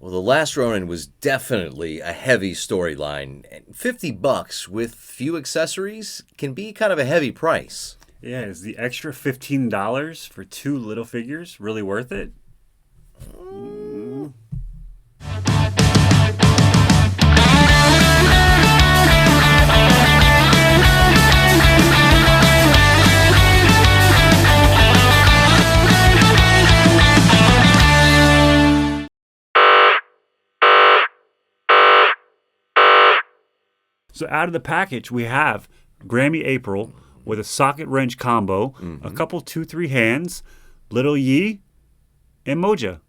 Well, The Last Ronin was definitely a heavy storyline. And $50 with few accessories can be kind of a heavy price. Yeah, is the extra $15 for 2 little figures really worth it? So out of the package, we have Grammy April with a socket wrench combo, a couple 2-3 hands, Little Yi, and Moja.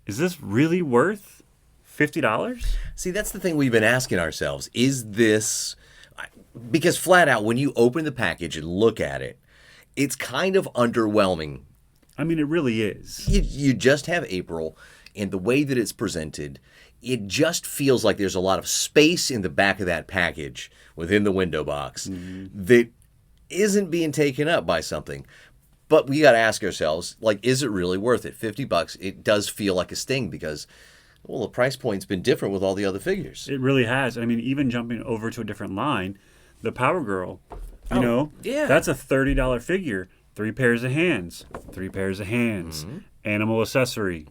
Is this really worth $50? See, that's the thing we've been asking ourselves. Is this... Because flat out, when you open the package and look at it, it's kind of underwhelming. I mean, it really is. You just have April, and the way that it's presented, it just feels like there's a lot of space in the back of that package within the window box that isn't being taken up by something. But we got to ask ourselves, like, is it really worth it? $50, it does feel like a sting because, well, the price point's been different with all the other figures. It really has. I mean, even jumping over to a different line, the Power Girl, you know, yeah. that's a $30 figure. 3 pairs of hands, 3 pairs of hands, animal accessory,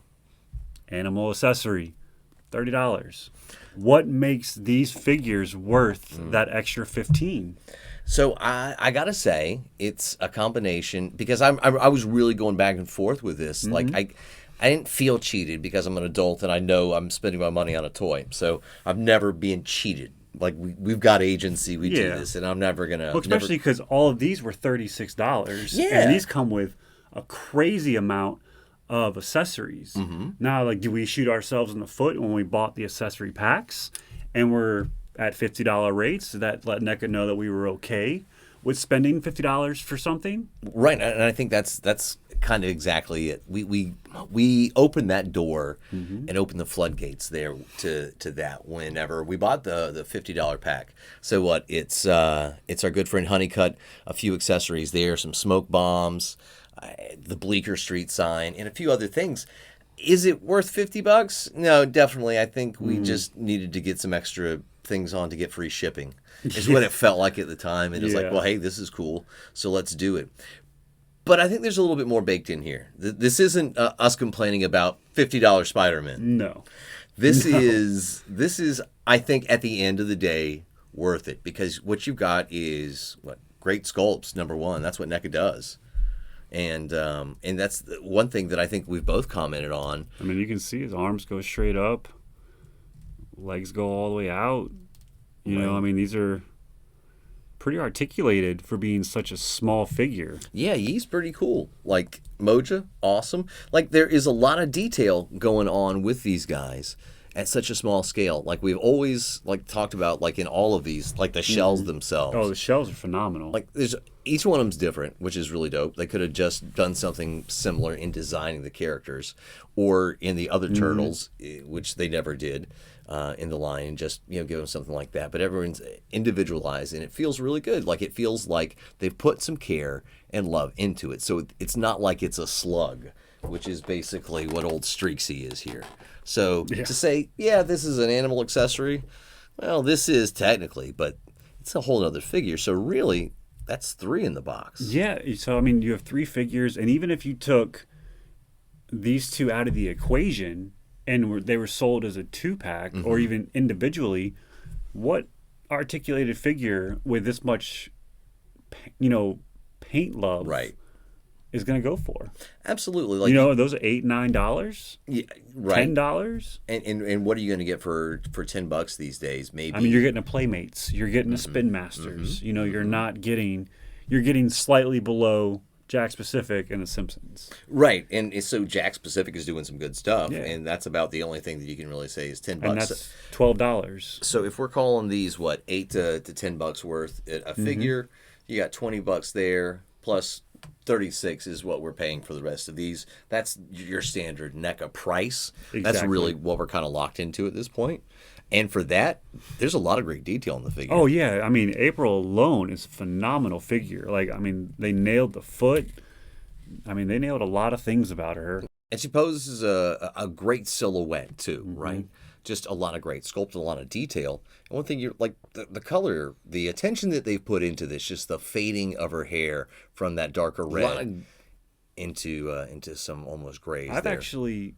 $30. What makes these figures worth that extra $15? So I gotta say, it's a combination because I was really going back and forth with this. Like I didn't feel cheated because I'm an adult and I know I'm spending my money on a toy. So I'm never being cheated. Like we've got agency, we do this, and I'm never gonna. Well, especially because all of these were $36. Yeah, and these come with a crazy amount of accessories. Now, like, do we shoot ourselves in the foot when we bought the accessory packs and we're at $50 rates? Did that let NECA know that we were okay with spending $50 for something? Right, and I think that's kind of exactly it. We opened that door and opened the floodgates there to that whenever we bought the $50 pack. So what? It's our good friend Honeycutt, a few accessories there, some smoke bombs, the Bleecker Street sign, and a few other things. Is it worth $50? No, definitely. I think we just needed to get some extra things on to get free shipping. Is what it felt like at the time. It was like, well, hey, this is cool, so let's do it. But I think there's a little bit more baked in here. This isn't us complaining about $50 Spider-Man. No. This is, I think, at the end of the day, worth it. Because what you've got is, great sculpts, number one. That's what NECA does. And that's the one thing that I think we've both commented on. I mean, you can see his arms go straight up. Legs go all the way out. You know, I mean, these are pretty articulated for being such a small figure. Yeah, he's pretty cool. Like, Moja, awesome. Like, there is a lot of detail going on with these guys at such a small scale. Like, we've always, talked about, in all of these, the shells themselves. Oh, the shells are phenomenal. Each one of them's different, which is really dope. They could have just done something similar in designing the characters, or in the other Turtles, which they never did. In the line, and just give them something like that. But everyone's individualized, and it feels really good. Like, it feels like they've put some care and love into it. So it's not like it's a slug, which is basically what old Streaksy is here. So to say, this is an animal accessory, well, this is technically, but it's a whole other figure. So really, that's 3 in the box. Yeah. So I mean, you have 3 figures, and even if you took these 2 out of the equation, and they were sold as a 2-pack or even individually, what articulated figure with this much, paint love is going to go for? Absolutely. Those are $8, $9, $10. And what are you going to get for $10 these days? Maybe. I mean, you're getting a Playmates. You're getting a Spin Masters. You're not getting, you're getting slightly below Jack Specific and The Simpsons. Right, and so Jack Specific is doing some good stuff, and that's about the only thing that you can really say is $10. And that's $12. So if we're calling these, $8 to $10 worth a figure, you got $20 there, plus 36 is what we're paying for the rest of these. That's your standard NECA price. Exactly. That's really what we're kind of locked into at this point. And for that, there's a lot of great detail in the figure. Oh, yeah. I mean, April alone is a phenomenal figure. They nailed the foot. I mean, they nailed a lot of things about her. And she poses a great silhouette too, right? Just a lot of great sculpt, a lot of detail. And one thing you're like the color, the attention that they've put into this, just the fading of her hair from that darker red into some almost grays. I've there. actually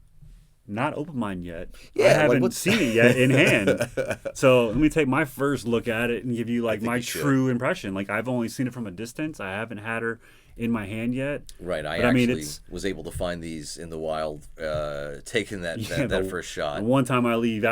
not opened mine yet. Yeah, I like haven't seen it yet in hand. So let me take my first look at it and give you like my true impression. Like I've only seen it from a distance. I haven't had her in my hand yet. Right, I was able to find these in the wild, taking that first shot. One time I leave,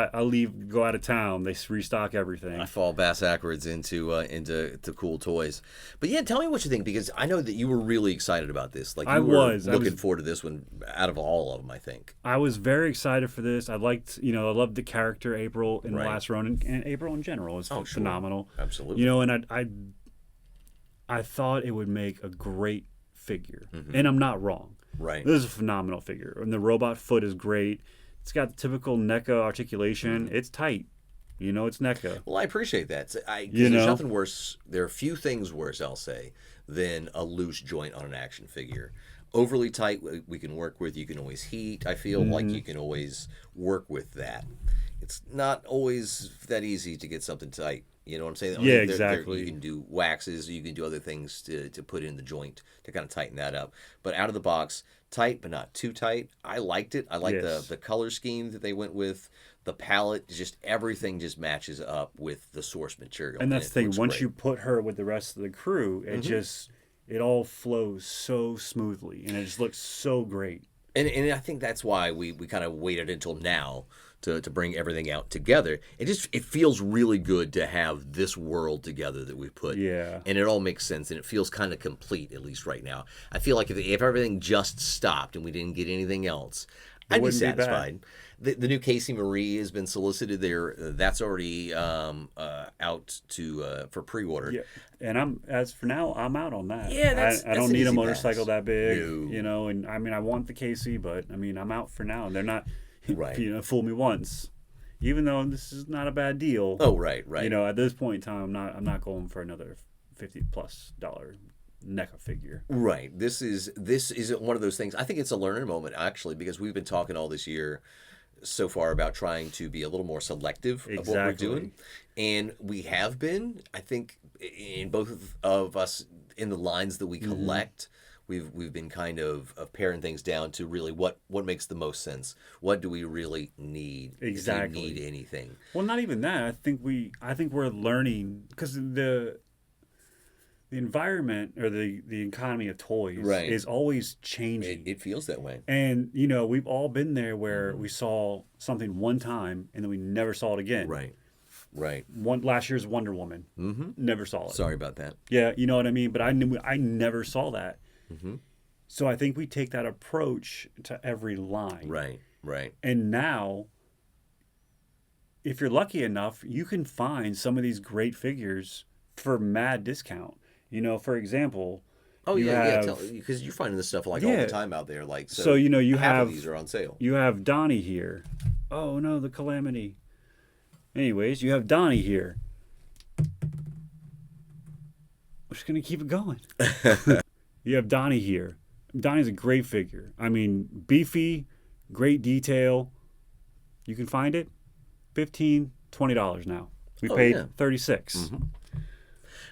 go out of town, they restock everything. I fall bass backwards into cool toys. But yeah, tell me what you think, because I know that you were really excited about this. Like I was looking forward to this one out of all of them. I think I was very excited for this. I loved the character April in The Last Ronin, and April in general is phenomenal. Sure. Absolutely. And I thought it would make a great figure, and I'm not wrong. Right. This is a phenomenal figure, and the robot foot is great. It's got the typical NECA articulation. It's tight. It's NECA. Well, I appreciate that. There's nothing worse. There are few things worse, I'll say, than a loose joint on an action figure. Overly tight, we can work with. You can always heat. I feel like you can always work with that. It's not always that easy to get something tight. You know what I'm saying? Yeah, exactly. You can do waxes, you can do other things to put in the joint to kind of tighten that up. But out of the box, tight but not too tight. I liked it. I like the color scheme that they went with. The palette, just everything just matches up with the source material. And that's the thing. Once you put her with the rest of the crew, it all flows so smoothly, and it just looks so great. And I think that's why we kind of waited until now to bring everything out together. It feels really good to have this world together that we put. Yeah. And it all makes sense, and it feels kind of complete, at least right now. I feel like if everything just stopped and we didn't get anything else, I'd be satisfied. The new Casey Marie has been solicited there. That's already out for pre-order. Yeah. And as for now, I'm out on that. Yeah, I don't need a motorcycle pass. that big, No. And I want the Casey, but I'm out for now. And they're not, right. Fool me once, even though this is not a bad deal. Oh, right. At this point in time, I'm not going for another $50+ NECA figure. Right. This is one of those things. I think it's a learning moment, actually, because we've been talking all this year so far about trying to be a little more selective of what we're doing, and we have been. I think in both of us, in the lines that we collect, we've been kind of paring things down to really what makes the most sense. What do we really need? Exactly. If we need anything. Well, not even that. I think we're learning, because the environment or the economy of toys is always changing. It feels that way. And, we've all been there where we saw something one time and then we never saw it again. Right. Last year's Wonder Woman. Never saw it. Sorry about that. Yeah, you know what I mean? But I never saw that. So I think we take that approach to every line. Right. And now, if you're lucky enough, you can find some of these great figures for mad discount. For example, because you're finding this stuff all the time out there. Like so you half have of these are on sale. You have Donnie here. Oh no, the calamity. Anyways, you have Donnie here. We're just gonna keep it going. You have Donnie here. Donnie's a great figure. Beefy, great detail. You can find it, $15, $20 now. We paid $36.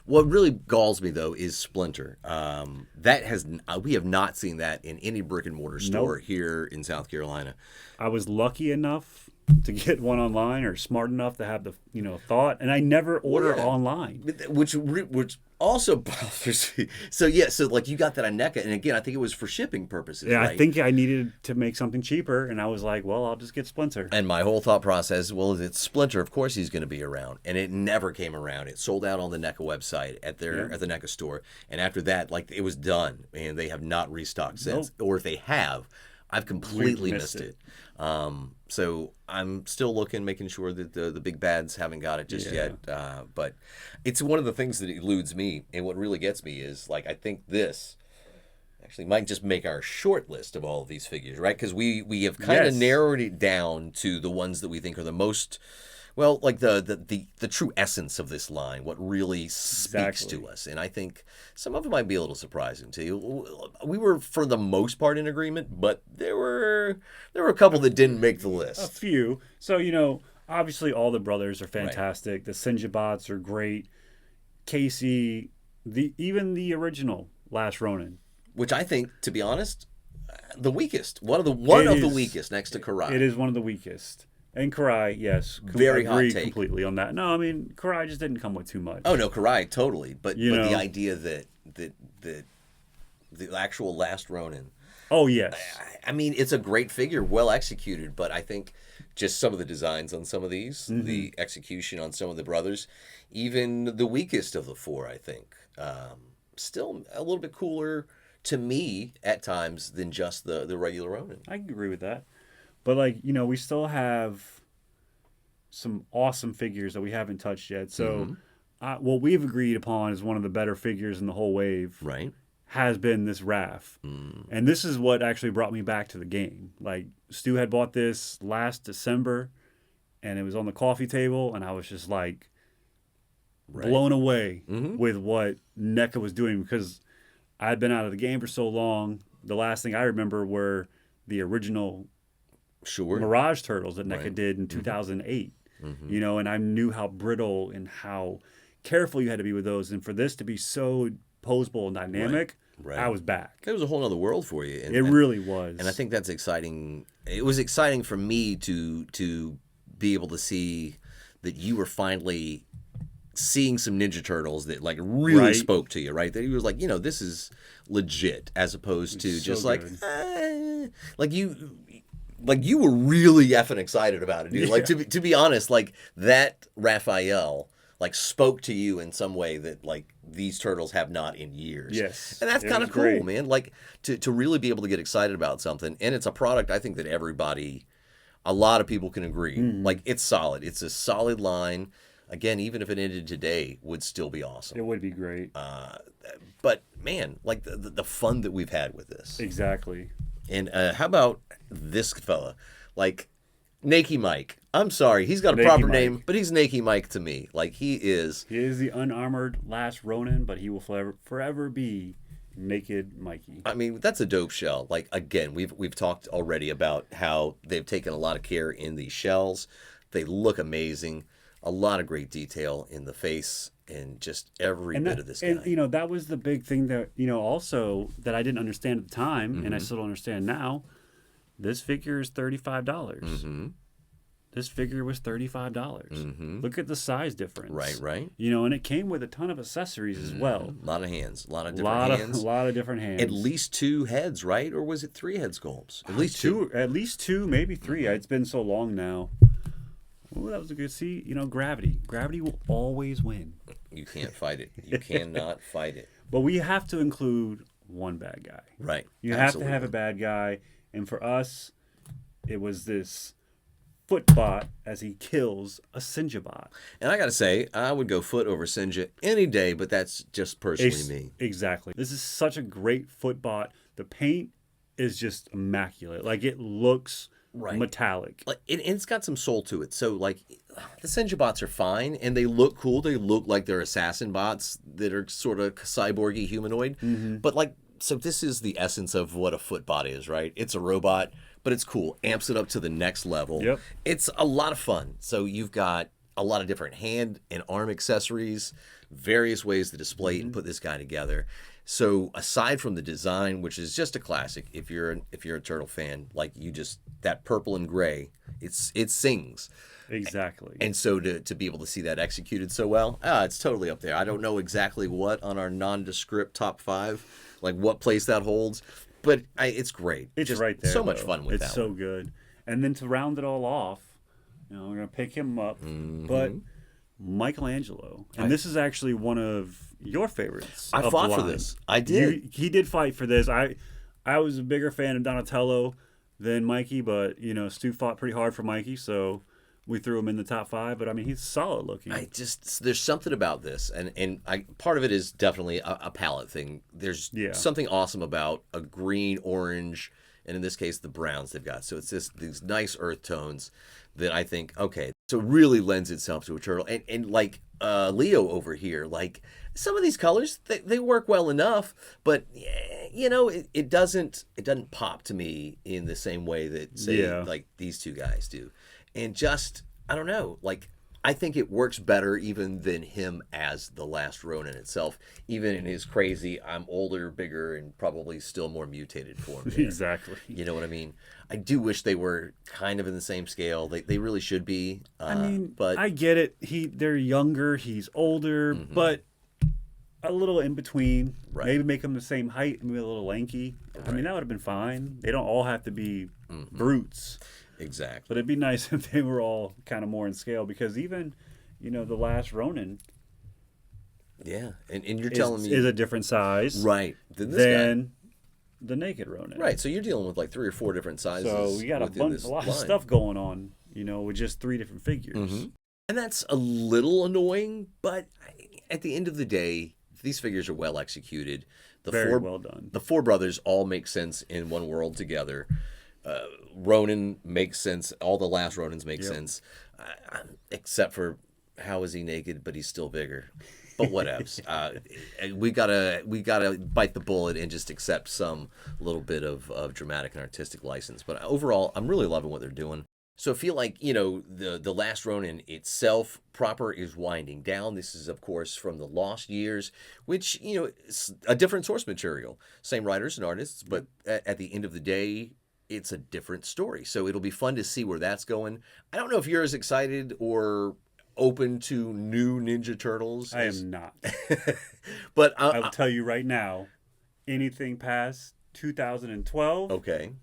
What really galls me, though, is Splinter. We have not seen that in any brick and mortar store here in South Carolina. I was lucky enough to get one online, or smart enough to have the thought, and I never order online, which also bothers me. So like you got that on NECA, and again, I think it was for shipping purposes. Yeah, right? I think I needed to make something cheaper, and I was like, well, I'll just get Splinter. And my whole thought process, well, if it's Splinter, of course he's going to be around, and it never came around. It sold out on the NECA website at the NECA store, and after that, like, it was done, and they have not restocked since. Or if they have, I've completely missed it. So I'm still looking, making sure that the big bads haven't got it just yet. But it's one of the things that eludes me, and what really gets me is, like, I think this actually might just make our short list of all of these figures, right? Because we have kind of narrowed it down to the ones that we think are the most Well, like the true essence of this line, what really speaks Exactly. to us, and I think some of it might be a little surprising to you. We were for the most part in agreement, but there were a couple that didn't make the A list. few. So, obviously all the brothers are fantastic. The Sinjabots are great. Casey, even the original Last Ronin. Which I think, to be honest, the weakest. One It of the is- weakest next to Karai. It is one of the weakest. And Karai, yes, Very hot agree take. completely on that. No, I mean Karai just didn't come with too much. Oh no, Karai totally. But You but the know. idea that the actual Last Ronin. Oh yes, I mean, it's a great figure, well executed. But I think just some of the designs on some of these, the execution on some of the brothers, even the weakest of the four, I think, still a little bit cooler to me at times than just the regular Ronin. I can agree with that. But we still have some awesome figures that we haven't touched yet. So, what we've agreed upon is one of the better figures in the whole wave. Right. Has been this Raph. And this is what actually brought me back to the game. Like, Stu had bought this last December, and it was on the coffee table, and I was just like blown away with what NECA was doing because I had been out of the game for so long. The last thing I remember were the original Sure. Mirage Turtles that NECA Right. did in 2008. And I knew how brittle and how careful you had to be with those. And for this to be so posable and dynamic, Right. I was back. It was a whole other world for you. It really was. And I think that's exciting. It was exciting for me to be able to see that you were finally seeing some Ninja Turtles that like really Right. spoke to you, right? That he was like, this is legit, as opposed to so just like, good. like you were really effing excited about it, dude. Like to be honest, like that Raphael like spoke to you in some way that like these turtles have not in years. Yes. And that's It kind was of cool, great. man. Like to really be able to get excited about something. And it's a product I think that a lot of people can agree. Like it's solid. It's a solid line. Again, even if it ended today, would still be awesome. It would be great. But man, like the fun that we've had with this. Exactly. And how about this fella? Like Nakey Mike. I'm sorry, he's got a Nakey proper Mike. name, but he's Nakey Mike to me. Like he is. He is the unarmored last Ronin, but he will forever be Naked Mikey. I mean, that's a dope shell. Like again, we've talked already about how they've taken a lot of care in these shells. They look amazing. A lot of great detail in the face and just every bit of this guy. And that was the big thing that also that I didn't understand at the time, and I still don't understand now. This figure is $35. This figure was $35. Look at the size difference. Right. And it came with a ton of accessories as well. A lot of hands, a lot of different hands. A lot of different hands. At least 2 heads, right? Or was it 3 head sculpts? At least two. At least two, maybe 3. It's been so long now. Oh, that was a good see. Gravity. Gravity will always win. You can't fight it. You cannot fight it. But we have to include one bad guy. Right. You have to have a bad guy. And for us, it was this Footbot as he kills a Sinjabot. And I got to say, I would go Foot over Sinja any day, but that's just personally me. Exactly. This is such a great Footbot. The paint is just immaculate. Like, it looks metallic. Like, it's got some soul to it. So, like, the Sinja bots are fine, and they look cool. They look like they're assassin bots that are sort of cyborgy humanoid. But, like, so this is the essence of what a Footbot is, right? It's a robot, but it's cool. Amps it up to the next level. Yep. It's a lot of fun. So you've got a lot of different hand and arm accessories, various ways to display it and put this guy together. So aside from the design, which is just a classic, if you're a turtle fan, like that purple and gray, it sings. Exactly. And so to be able to see that executed so well, it's totally up there. I don't know exactly what on our nondescript top 5, like what place that holds, but it's great. It's just right there. so much though. fun with it's that so one. good. And then to round it all off, we're gonna pick him up, but Michelangelo, and this is actually one of your favorites. I of fought the for line. this. I did. He did fight for this. I was a bigger fan of Donatello than Mikey, but Stu fought pretty hard for Mikey, so we threw him in the top 5. But I mean, he's solid looking. There's something about this, and part of it is definitely a palette thing. There's something awesome about a green, orange, and in this case, the browns they've got. So it's these nice earth tones that I think, okay, so really lends itself to a turtle. And like Leo over here, like some of these colors, they work well enough, but you know, it doesn't pop to me in the same way that say like these two guys do. And just, I don't know, like I think it works better even than him as the Last Ronin itself, even in his crazy, I'm older, bigger, and probably still more mutated form. Exactly. You know what I mean? I do wish they were kind of in the same scale. They really should be. I mean, but I get it. They're younger, he's older, but a little in between. Right. Maybe make them the same height, maybe a little lanky. I mean, that would have been fine. They don't all have to be brutes. Exactly. But it'd be nice if they were all kind of more in scale, because even, you know, the Last Ronin. Yeah, and you're telling me is a different size, right, than the Naked Ronin. Right, so you're dealing with like 3 or 4 different sizes. So we got a lot of stuff going on, you know, with just 3 different figures. And that's a little annoying, but at the end of the day, these figures are well executed. Very well done. The 4 brothers all make sense in one world together. Ronin makes sense. All the last Ronins make sense, except for how is he naked, but he's still bigger. But whatevs. We gotta bite the bullet and just accept some little bit of dramatic and artistic license. But overall, I'm really loving what they're doing. So I feel like, you know, the Last Ronin itself proper is winding down. This is, of course, from the Lost Years, which, you know, is a different source material. Same writers and artists, but at the end of the day, it's a different story. So it'll be fun to see where that's going. I don't know if you're as excited or open to new Ninja Turtles. I am not. But I'll tell you right now, anything past 2012, okay,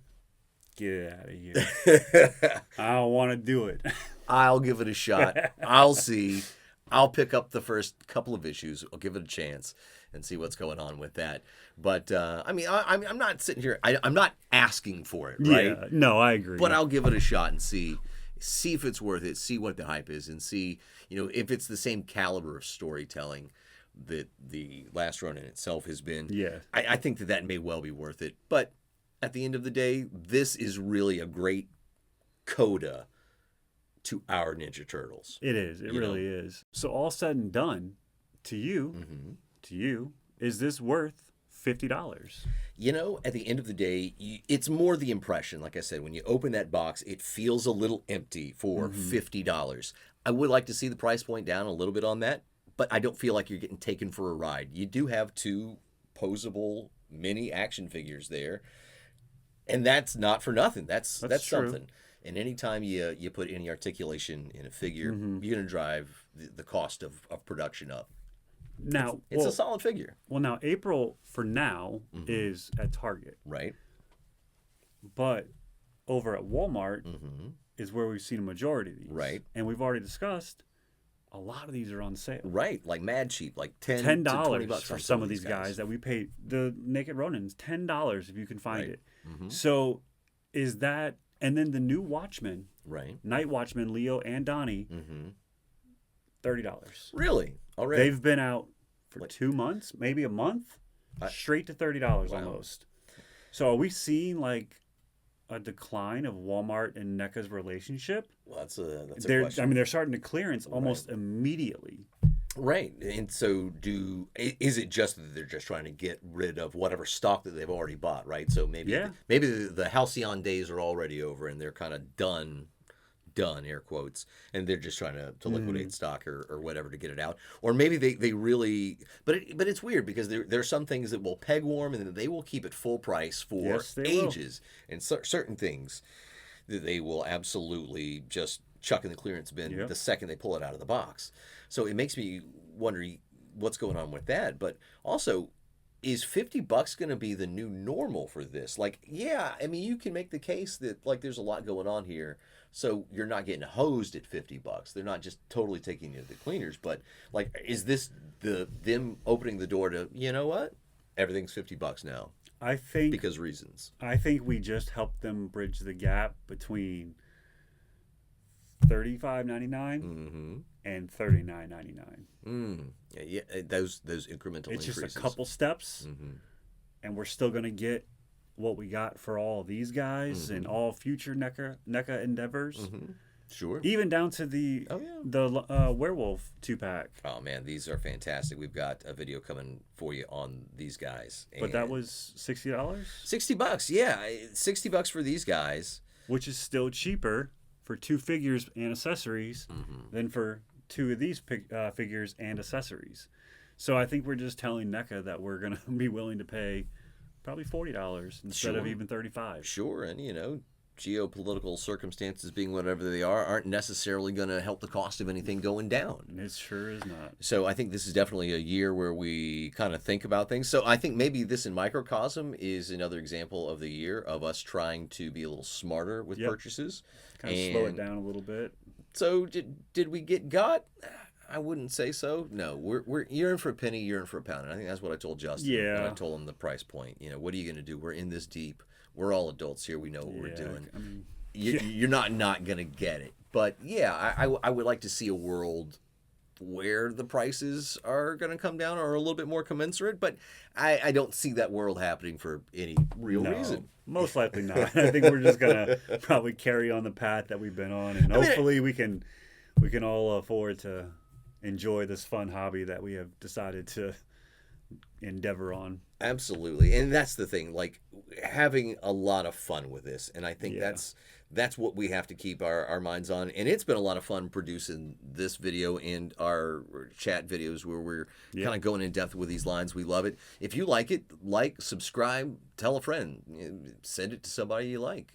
get it out of here. I don't want to do it. I'll give it a shot. I'll see. I'll pick up the first couple of issues. I'll give it a chance and see what's going on with that. But I mean, I'm not sitting here. I'm not asking for it, right? Yeah, no, I agree. But I'll give it a shot and see if it's worth it. See what the hype is, and see, you know, if it's the same caliber of storytelling that the Last Ronin itself has been. Yeah, I think that may well be worth it. But at the end of the day, this is really a great coda to our Ninja Turtles. It is. It really is. So all said and done, to you, is this worth $50? You know, at the end of the day, it's more the impression. Like I said, when you open that box, it feels a little empty for $50. I would like to see the price point down a little bit on that, but I don't feel like you're getting taken for a ride. You do have 2 posable mini action figures there, and that's not for nothing. That's something. And anytime you put any articulation in a figure, you're going to drive the cost of production up. Now it's a solid figure. Well, now April for now is at Target, right? But over at Walmart is where we've seen a majority of these, right? And we've already discussed a lot of these are on sale, right? Like mad cheap, like $10 to $20 for some of these guys that we paid. The Naked Ronin's $10 if you can find it. So is that, and then the new Watchmen, right? Night Watchmen, Leo and Donnie, $30. Really? Already? They've been out for 2 months, maybe a month, straight to $30 almost. So are we seeing like a decline of Walmart and NECA's relationship? Well, that's a question. I mean, they're starting to clearance almost immediately. Right. And so is it just that they're just trying to get rid of whatever stock that they've already bought, right? So maybe the halcyon days are already over and they're kind of done, air quotes, and they're just trying to liquidate stock or whatever to get it out. Or maybe they really, but it's weird because there are some things that will peg warm and they will keep it full price for ages. And certain things that they will absolutely just chuck in the clearance bin the second they pull it out of the box. So it makes me wonder what's going on with that. But also, is $50 going to be the new normal for this? Like, yeah, I mean, you can make the case that like there's a lot going on here, so you're not getting hosed at $50. They're not just totally taking you to the cleaners. But like, is this them opening the door to, you know what, everything's $50 now? I think because reasons. I think we just helped them bridge the gap between $35.99 and $39.99. Yeah, those incremental increases. It's just a couple steps, and we're still going to get what we got for all of these guys and all future NECA endeavors. Sure. Even down to the werewolf 2-pack. Oh man, these are fantastic. We've got a video coming for you on these guys. But that was $60? $60, yeah. $60 for these guys. Which is still cheaper for 2 figures and accessories than for 2 of these figures and accessories. So I think we're just telling NECA that we're going to be willing to pay probably $40 instead of even $35. Sure, and geopolitical circumstances being whatever they are aren't necessarily going to help the cost of anything going down. It sure is not. So I think this is definitely a year where we kind of think about things. So I think maybe this in microcosm is another example of the year of us trying to be a little smarter with purchases. Kind of slow it down a little bit. So did we get got? I wouldn't say so. No, we're you're in for a penny, you're in for a pound. And I think that's what I told Justin. Yeah. When I told him the price point. What are you going to do? We're in this deep. We're all adults here. We know what we're doing. I mean, you're not going to get it. But yeah, I would like to see a world where the prices are going to come down or a little bit more commensurate. But I don't see that world happening for any real reason. Most likely not. I think we're just going to probably carry on the path that we've been on. And hopefully we can all afford to enjoy this fun hobby that we have decided to endeavor on. Absolutely. And that's the thing, like having a lot of fun with this. And I think that's what we have to keep our minds on. And it's been a lot of fun producing this video and our chat videos where we're kind of going in depth with these lines. We love it. If you like it, subscribe, tell a friend, send it to somebody you like.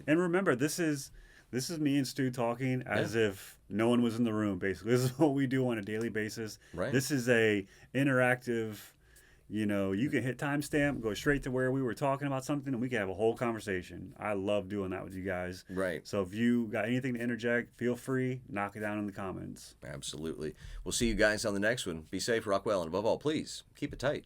And remember, this is me and Stu talking as if no one was in the room, basically. This is what we do on a daily basis. Right. This is a interactive, you can hit timestamp, go straight to where we were talking about something, and we can have a whole conversation. I love doing that with you guys. Right. So if you got anything to interject, feel free, knock it down in the comments. Absolutely. We'll see you guys on the next one. Be safe, rock well, and above all, please, keep it tight.